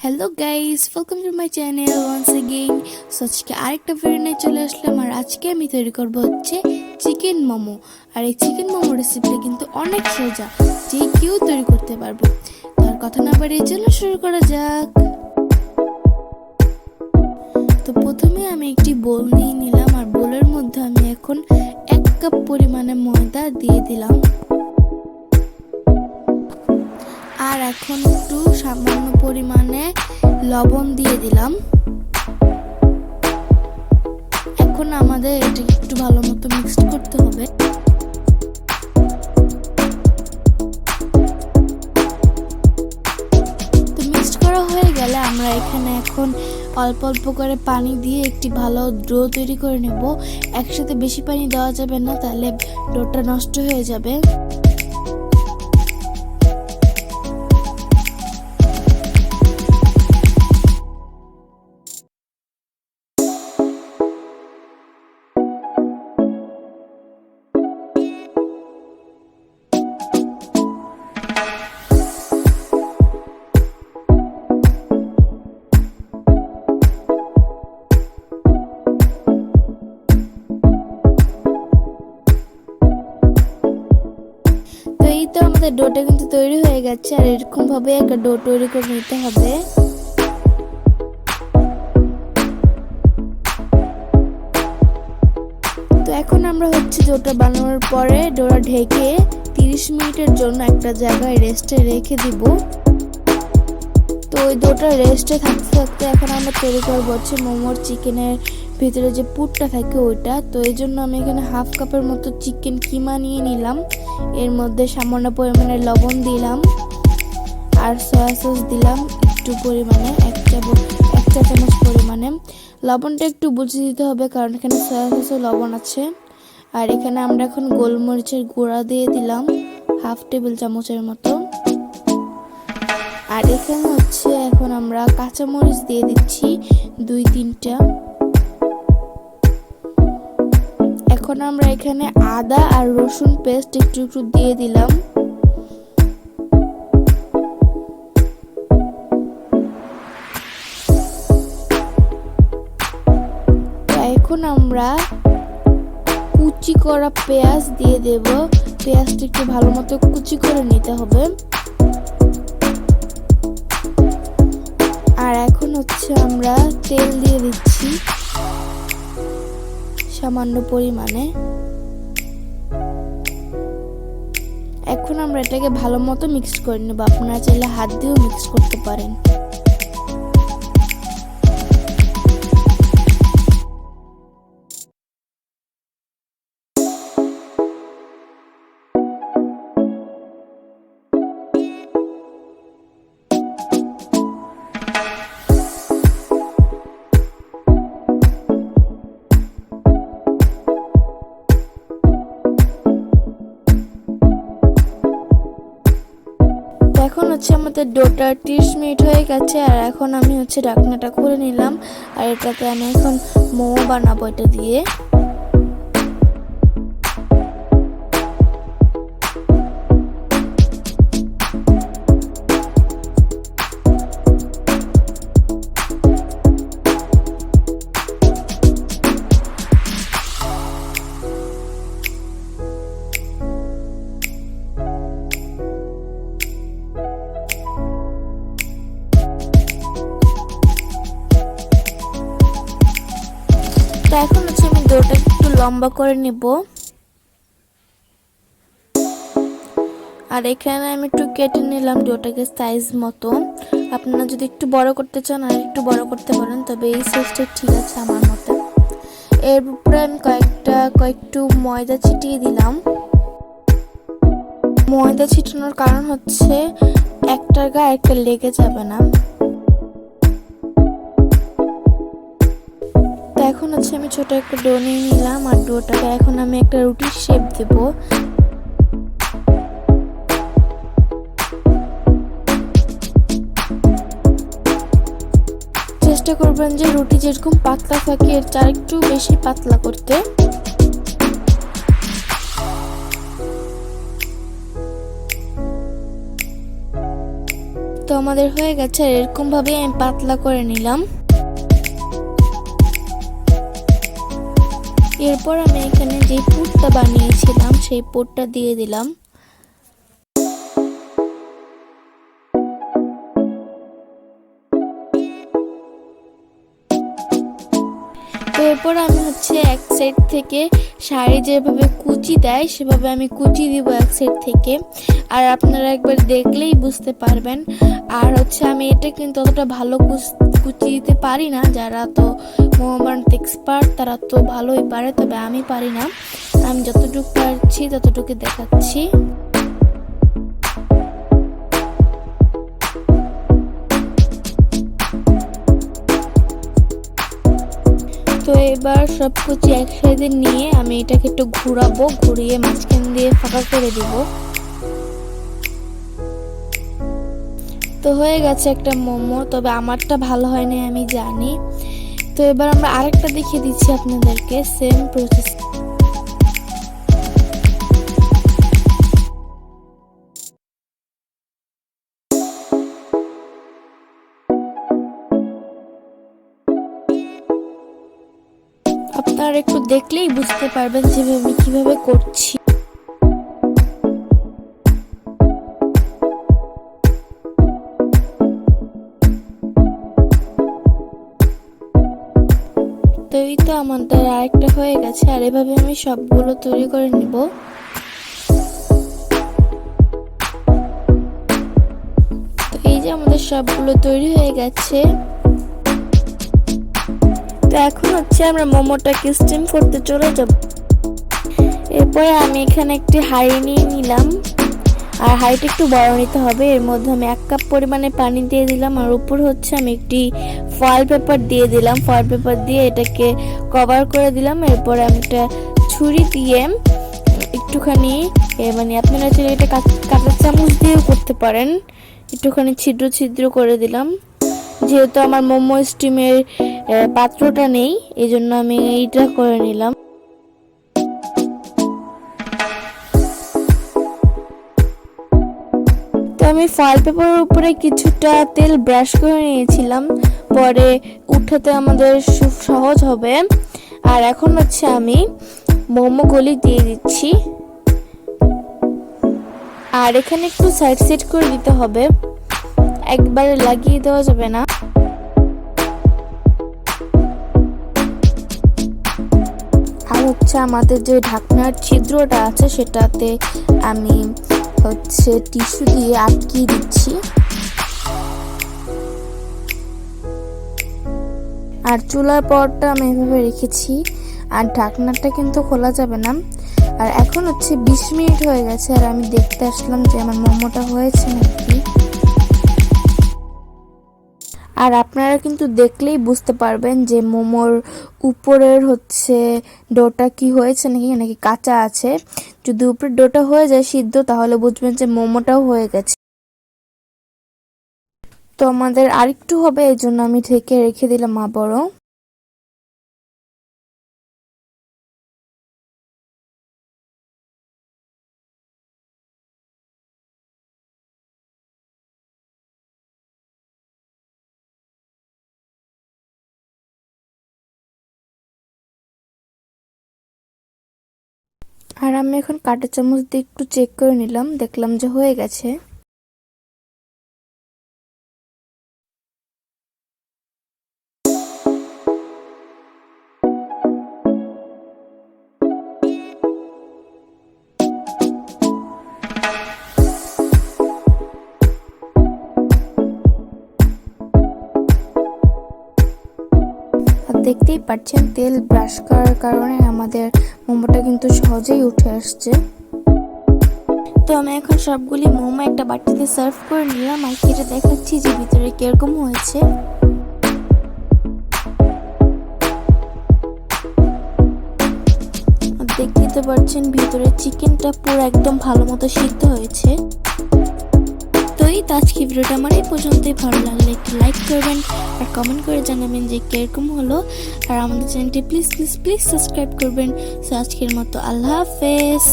Hello guys, welcome to my channel once again. So আজকে আরেকটা video নিয়ে চলে আসলাম। আর আজকে আমি তৈরি করব হচ্ছে চিকেন মোমো। আর এই চিকেন মোমো রেসিপিটা কিন্তু অনেক সোজা, যে কেউ তৈরি করতে পারবে। তার কথা না বাড়িয়ে চলো শুরু করা যাক। তো প্রথমে আমি একটি বোল নিয়ে নিলাম, আর বোলের মধ্যে আমি এখন 1 কাপ পরিমাণে ময়দা দিয়ে দিলাম। আর এখন একটু সামান্য পরিমাণে লবণ দিয়ে দিলাম। এখন আমাদের এটা একটু ভালো মতো মিক্সড করতে হবে। তো মিক্সড করা হয়ে গেলে আমরা এখানে এখন অল্প অল্প করে পানি দিয়ে একটি ভালো ডো তৈরি করে নেব। একসাথে বেশি পানি দেওয়া যাবে না, তাহলে ডোটা নষ্ট হয়ে যাবে। এই তো আমাদের ডোটা কিন্তু তৈরি হয়ে গেছে। আর এরকম ভাবে একটা ডো তৈরি করে নিতে হবে। তো এখন আমরা হচ্ছে ডোটা বানানোর পরে ডোটা ঢেকে 30 মিনিটের জন্য একটা জায়গায় রেস্টে রেখে দিব। তো ওই ডোটা রেস্টে থাকতে থাকতে এখন আমরা তৈরি করবো হচ্ছে মোমোর চিকেনের ভিতরে যে পুরটা থাকে ওইটা। তো এই জন্য আমি এখানে হাফ কাপের মতো চিকেন কিমা নিয়ে নিলাম। এর মধ্যে সামান্য পরিমাণে লবণ দিলাম, আর সয়া সস দিলাম একটু পরিমাণে, এক চা চামচ পরিমাণে। লবণটা একটু বুঝে দিতে হবে, কারণ এখানে সয়া সসে লবণ আছে। আর এখানে আমরা এখন গোলমরিচের গুঁড়া দিয়ে দিলাম হাফ টেবিল চামচের মতো। আর এখানে হচ্ছে এখন আমরা কাঁচামরিচ দিয়ে দিচ্ছি 2-3টা। এখন আমরা এখানে আদা আর রসুন পেস্ট একটু একটু দিয়ে দিলাম। এখন আমরা কুচি করা পেঁয়াজ দিয়ে দেব। পেঁয়াজটা একটু ভালো মতো কুচি করে নিতে হবে। আর এখন হচ্ছে আমরা তেল দিয়ে দিচ্ছি সামান্য পরিমাণে। এখন আমরা এটাকে ভালো মতো মিক্স করে নেব। আপনারা চাইলে হাত দিয়েও মিক্স করতে পারেন। এখন হচ্ছে আমাদের ডোটা 30 মিনিট হয়ে গেছে। আর এখন আমি হচ্ছে ঢাকনাটা খুলে নিলাম। আর এটাতে আমি এখন মোমো বানাবো এটা দিয়ে। তো এখন হচ্ছে আমি ডোটা একটু লম্বা করে নিব। আর এখানে আমি একটু কেটে নিলাম ডোটাকে সাইজ মতো। আপনারা যদি একটু বড় করতে চান আর একটু বড় করতে পারেন, তবে এই সাইজটা ঠিক আছে আমার মতে। এর উপরে আমি কয়েকটু ময়দা ছিটিয়ে দিলাম। ময়দা ছিটানোর কারণ হচ্ছে একটার গায়ে একটা লেগে যাবে না। তো এখন হচ্ছে আমি ছোট একটা ডো নিয়ে নিলাম। আর ডোটাকে এখন আমি একটা রুটির শেপ দেব। চেষ্টা করবেন যে রুটি যেরকম পাতলা থাকে এর চার একটু বেশি পাতলা করতে। তো তো আমাদের হয়ে গেছে, এরকম ভাবে আমি পাতলা করে নিলাম। এরপর আমি এখানে যে পুরটা বানিয়েছিলাম সেই পুরটা দিয়ে দিলাম। তো এরপর আমি এক সাইড থেকে শাড়ি যেভাবে কুচি দেয় সেভাবে আমি কুচি দিব এক সাইড থেকে, আর আপনারা একবার দেখলেই বুঝতে পারবেন। আর আমি এটা কিন্তু অতটা ভালো কুচি দিতে পারি না, যারা তো মোমো বানাতে এক্সপার্ট তারা তো ভালোই পারে, তবে আমি পারি না। আমি যতটুকু পারছি ততটুকু দেখাচ্ছি। তো এবার সব কুচি একসাথে নিয়ে আমি এটাকে একটু ঘুরাবো, ঘুরিয়ে মাঝখান দিয়ে ফাঁকা করে দিব। তো হয়ে গেছে একটা মোমো, তবে আমারটা ভালো হয়নি আমি জানি। তো এবার আমরা আরেকটা দেখিয়ে দিচ্ছি আপনাদেরকে, সেম প্রসেস। আপনারা একটু দেখলেই বুঝতে পারবেন যে আমি কিভাবে করছি। তো এই তো আমাদের আরেকটা হয়ে গেছে, আর এভাবে আমি সবগুলো তৈরি করে নিব। তো এই যে আমাদের সবগুলো তৈরি হয়ে গেছে। তো এখন আমরা মোমোটাকে স্টিম করতে চলে যাব। এরপরে আমি এখানে একটি হাঁড়ি নিয়ে নিলাম, আর হাঁড়িটা একটু বড় নিতে হবে। এর মধ্যে আমি 1 কাপ পরিমাণে পানি দিয়ে দিলাম, আর উপর আমি একটি ফয়েল পেপার দিয়ে দিলাম। ফয়েল পেপার দিয়ে এটাকে কভার করে দিলাম। এরপরে আমি একটা ছুরি দিয়ে একটুখানি মানে আপনারা চাইলে এটা কাঁচা চামচ দিয়েও করতে পারেন, একটুখানি ছিদ্র ছিদ্র করে দিলাম। যেহেতু আমার মোমো স্টিমের পাত্রটা নেই, এই জন্য আমি এইটা করে নিলাম। তো আমি ফয়েল পেপারের উপরে কিছুটা তেল ব্রাশ করে নিয়েছিলাম, পরে উঠাতে আমাদের সহজ হবে। আর এখন আমি মোমো গুলি দিয়ে দিচ্ছি, আর এখানে একটু সাইড সেট করে দিতে হবে, একবারে লাগিয়ে দেওয়া যাবে না। আর আমাদের যে ঢাকনার ছিদ্রটা আছে সেটাতে আমি টিস্যু দিয়ে আটকিয়ে দিচ্ছি। আর চুলার পরটা আমি এভাবে রেখেছি, আর ঢাকনাটা কিন্তু খোলা যাবে না। আর এখন 20 মিনিট হয়ে গেছে, আর আমি দেখতে আসলাম যে আমার মোমোটা হয়েছে নাকি। আর আপনারা কিন্তু দেখলেই বুঝতে পারবেন যে মোমোর উপরের ডোটা কি হয়েছে নাকি কাঁচা আছে। যদি উপরের ডোটা হয়ে যায় সিদ্ধ, তাহলে বুঝবেন যে মোমোটাও হয়ে গেছে। তো আমাদের আরেকটু হবে, এই জন্য আমি ঢেকে রেখে দিলাম আবারও। আর আমি এখন কাঁটা চামচ দিয়ে একটু চেক করে নিলাম, দেখলাম যে হয়ে গেছে। দেখতেই পাচ্ছেন তেল ব্রাশ করার কারণে আমাদের মোমোটা কিন্তু সহজেই উঠে আসছে। তো আমি এখন সবগুলি মোমো একটা বাটিতে সার্ভ করে নিলাম, আর কেটে দেখাচ্ছি যে ভিতরে কিরকম হয়েছে। দেখতে পাচ্ছেন ভিতরে চিকেনটা পুরো একদম ভালো মতো সিদ্ধ হয়েছে। তো এই আজকে ভিডিওটা আমার এই পর্যন্তই। ভালো লাগলে একটু লাইক করবেন আর কমেন্ট করে জানাবেন যে কিরকম হলো, আর আমাদের চ্যানেলটি প্লিজ প্লিজ প্লিজ সাবস্ক্রাইব করবেন। সো আজকের মতো আল্লাহ হাফেজ।